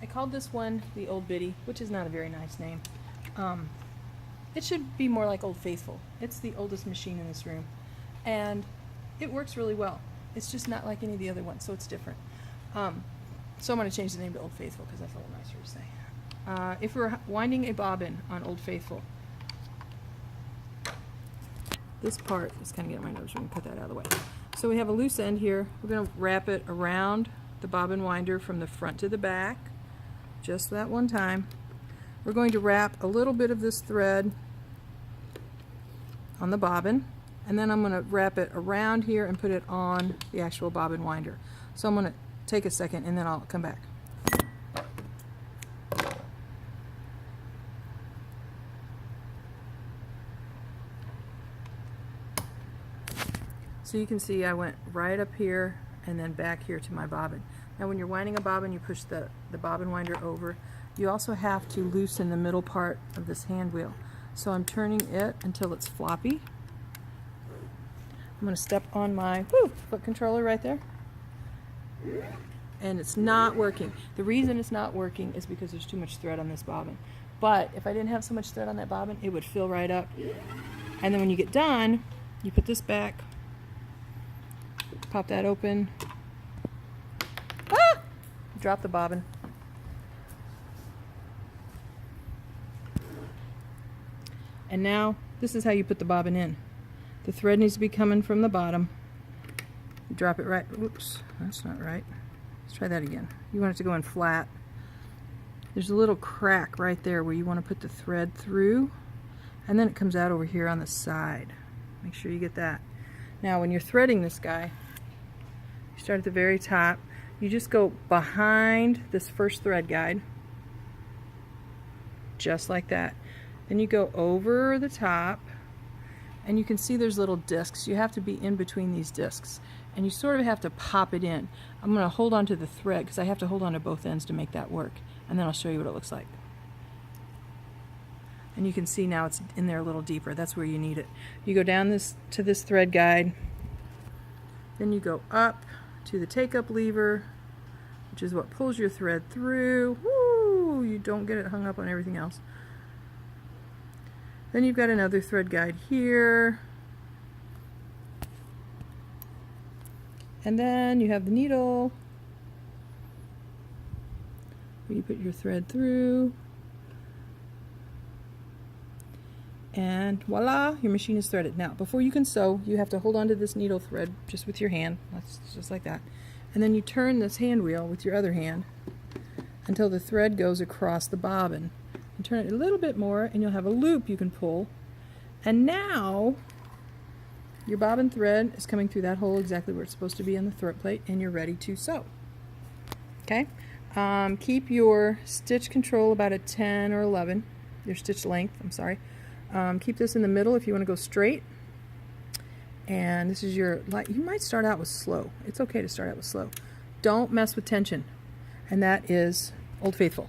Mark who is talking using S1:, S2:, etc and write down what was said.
S1: I called this one the Old Biddy, which is not a very nice name. It should be more like Old Faithful. It's the oldest machine in this room, and it works really well. It's just not like any of the other ones, so it's different. So I'm going to change the name to Old Faithful because that's a little nicer to say. If we're winding a bobbin on Old Faithful, this part is kind of getting my nose. We're going to put that out of the way. So we have a loose end here. We're going to wrap it around the bobbin winder from the front to the back, just that one time. We're going to wrap a little bit of this thread on the bobbin, and then I'm going to wrap it around here and put it on the actual bobbin winder. So I'm going to take a second and then I'll come back. So you can see I went right up here and then back here to my bobbin. Now when you're winding a bobbin, you push the bobbin winder over. You also have to loosen the middle part of this hand wheel. So I'm turning it until it's floppy. I'm going to step on my foot controller right there. And it's not working. The reason it's not working is because there's too much thread on this bobbin. But if I didn't have so much thread on that bobbin, it would fill right up. And then when you get done, you put this back, pop that open, drop the bobbin. And now this is how you put the bobbin in. The thread needs to be coming from the bottom. You drop it right, whoops, that's not right. Let's try that again. You want it to go in flat. There's a little crack right there where you want to put the thread through, and then it comes out over here on the side. Make sure you get that. Now when you're threading this guy, you start at the very top. You just go behind this first thread guide, just like that. Then you go over the top, and you can see there's little discs. You have to be in between these discs, and you sort of have to pop it in. I'm going to hold on to the thread because I have to hold on to both ends to make that work, and then I'll show you what it looks like. And you can see now it's in there a little deeper. That's where you need it. You go down to this thread guide, then you go up to the take-up lever, which is what pulls your thread through. Woo! You don't get it hung up on everything else. Then you've got another thread guide here. And then you have the needle where you put your thread through. And voila, your machine is threaded. Now, before you can sew, you have to hold on to this needle thread just with your hand. That's just like that. And then you turn this hand wheel with your other hand until the thread goes across the bobbin. And turn it a little bit more, and you'll have a loop you can pull. And now your bobbin thread is coming through that hole exactly where it's supposed to be on the throat plate, and you're ready to sew. Okay? Keep your stitch control about a 10 or 11, your stitch length, I'm sorry. Keep this in the middle if you want to go straight. And this is your, you might start out with slow. It's okay to start out with slow. Don't mess with tension. And that is Old Faithful.